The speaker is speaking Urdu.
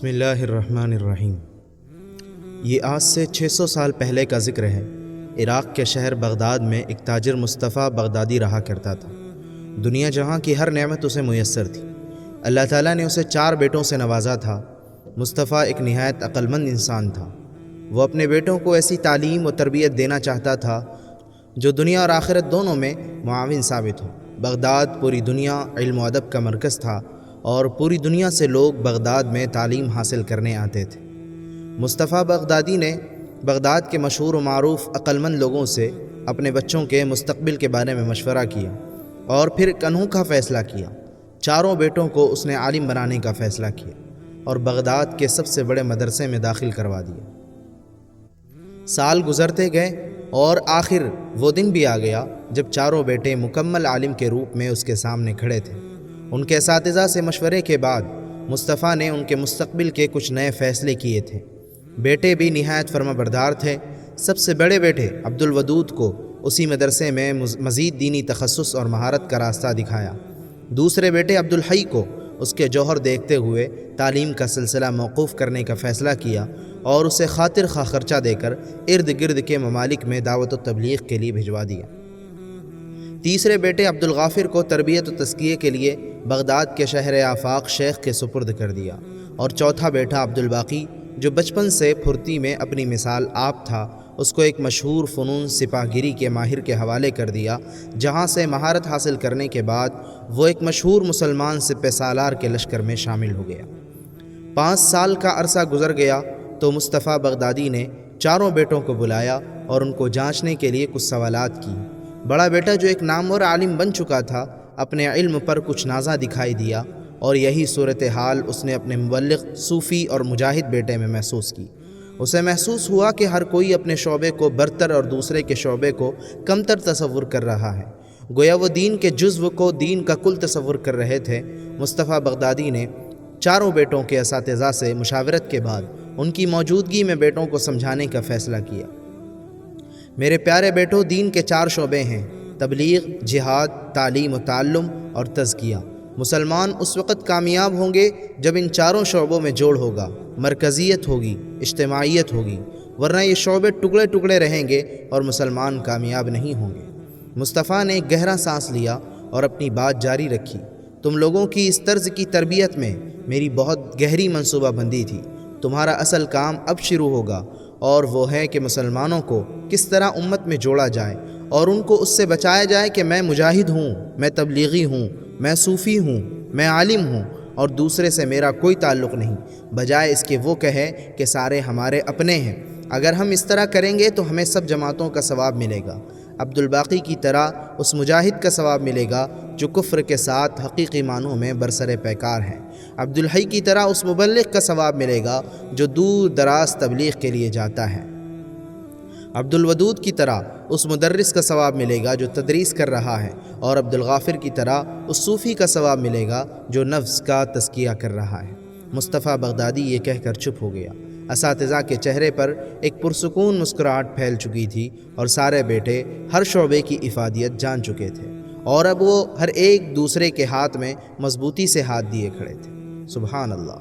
بسم اللہ الرحمن الرحیم۔ یہ آج سے 600 سال پہلے کا ذکر ہے۔ عراق کے شہر بغداد میں ایک تاجر مصطفیٰ بغدادی رہا کرتا تھا۔ دنیا جہاں کی ہر نعمت اسے میسر تھی۔ اللہ تعالیٰ نے اسے 4 بیٹوں سے نوازا تھا۔ مصطفیٰ ایک نہایت عقل مند انسان تھا۔ وہ اپنے بیٹوں کو ایسی تعلیم و تربیت دینا چاہتا تھا جو دنیا اور آخرت دونوں میں معاون ثابت ہو۔ بغداد پوری دنیا علم و ادب کا مرکز تھا اور پوری دنیا سے لوگ بغداد میں تعلیم حاصل کرنے آتے تھے۔ مصطفیٰ بغدادی نے بغداد کے مشہور و معروف عقل مند لوگوں سے اپنے بچوں کے مستقبل کے بارے میں مشورہ کیا اور پھر ایک انوکھا فیصلہ کیا۔ 4 بیٹوں کو اس نے عالم بنانے کا فیصلہ کیا اور بغداد کے سب سے بڑے مدرسے میں داخل کروا دیا۔ سال گزرتے گئے اور آخر وہ دن بھی آ گیا جب 4 بیٹے مکمل عالم کے روپ میں اس کے سامنے کھڑے تھے۔ ان کے اساتذہ سے مشورے کے بعد مصطفیٰ نے ان کے مستقبل کے کچھ نئے فیصلے کیے تھے۔ بیٹے بھی نہایت فرما بردار تھے۔ سب سے بڑے بیٹے عبدالودود کو اسی مدرسے میں مزید دینی تخصص اور مہارت کا راستہ دکھایا۔ دوسرے بیٹے عبدالحی کو اس کے جوہر دیکھتے ہوئے تعلیم کا سلسلہ موقوف کرنے کا فیصلہ کیا اور اسے خاطر خواہ خرچہ دے کر ارد گرد کے ممالک میں دعوت و تبلیغ کے لیے بھجوا دیا۔ تیسرے بیٹے عبدالغافر کو تربیت و تزکیے کے لیے بغداد کے شہر آفاق شیخ کے سپرد کر دیا، اور چوتھا بیٹا عبدالباقی جو بچپن سے پھرتی میں اپنی مثال آپ تھا، اس کو ایک مشہور فنون سپاہ گیری کے ماہر کے حوالے کر دیا، جہاں سے مہارت حاصل کرنے کے بعد وہ ایک مشہور مسلمان سپہ سالار کے لشکر میں شامل ہو گیا۔ 5 سال کا عرصہ گزر گیا تو مصطفیٰ بغدادی نے 4 بیٹوں کو بلایا اور ان کو جانچنے کے لیے کچھ سوالات کی۔ بڑا بیٹا جو ایک نامور عالم بن چکا تھا، اپنے علم پر کچھ نازا دکھائی دیا، اور یہی صورتحال اس نے اپنے مبلغ، صوفی اور مجاہد بیٹے میں محسوس کی۔ اسے محسوس ہوا کہ ہر کوئی اپنے شعبے کو برتر اور دوسرے کے شعبے کو کمتر تصور کر رہا ہے، گویا وہ دین کے جزو کو دین کا کل تصور کر رہے تھے۔ مصطفیٰ بغدادی نے 4 بیٹوں کے اساتذہ سے مشاورت کے بعد ان کی موجودگی میں بیٹوں کو سمجھانے کا فیصلہ کیا۔ میرے پیارے بیٹوں، دین کے 4 شعبے ہیں: تبلیغ، جہاد، تعلیم و تعلم اور تزکیہ۔ مسلمان اس وقت کامیاب ہوں گے جب ان 4 شعبوں میں جوڑ ہوگا، مرکزیت ہوگی، اجتماعیت ہوگی، ورنہ یہ شعبے ٹکڑے ٹکڑے رہیں گے اور مسلمان کامیاب نہیں ہوں گے۔ مصطفیٰ نے ایک گہرا سانس لیا اور اپنی بات جاری رکھی۔ تم لوگوں کی اس طرز کی تربیت میں میری بہت گہری منصوبہ بندی تھی۔ تمہارا اصل کام اب شروع ہوگا، اور وہ ہے کہ مسلمانوں کو کس طرح امت میں جوڑا جائے اور ان کو اس سے بچایا جائے کہ میں مجاہد ہوں، میں تبلیغی ہوں، میں صوفی ہوں، میں عالم ہوں اور دوسرے سے میرا کوئی تعلق نہیں، بجائے اس کے وہ کہے کہ سارے ہمارے اپنے ہیں۔ اگر ہم اس طرح کریں گے تو ہمیں سب جماعتوں کا ثواب ملے گا۔ عبدالباقی کی طرح اس مجاہد کا ثواب ملے گا جو کفر کے ساتھ حقیقی معنوں میں برسر پیکار ہے۔ عبدالحی کی طرح اس مبلغ کا ثواب ملے گا جو دور دراز تبلیغ کے لیے جاتا ہے۔ عبدالودود کی طرح اس مدرس کا ثواب ملے گا جو تدریس کر رہا ہے، اور عبدالغافر کی طرح اس صوفی کا ثواب ملے گا جو نفس کا تزکیہ کر رہا ہے۔ مصطفیٰ بغدادی یہ کہہ کر چپ ہو گیا۔ اساتذہ کے چہرے پر ایک پرسکون مسکراہٹ پھیل چکی تھی اور سارے بیٹے ہر شعبے کی افادیت جان چکے تھے، اور اب وہ ہر ایک دوسرے کے ہاتھ میں مضبوطی سے ہاتھ دیے کھڑے تھے۔ سبحان اللہ۔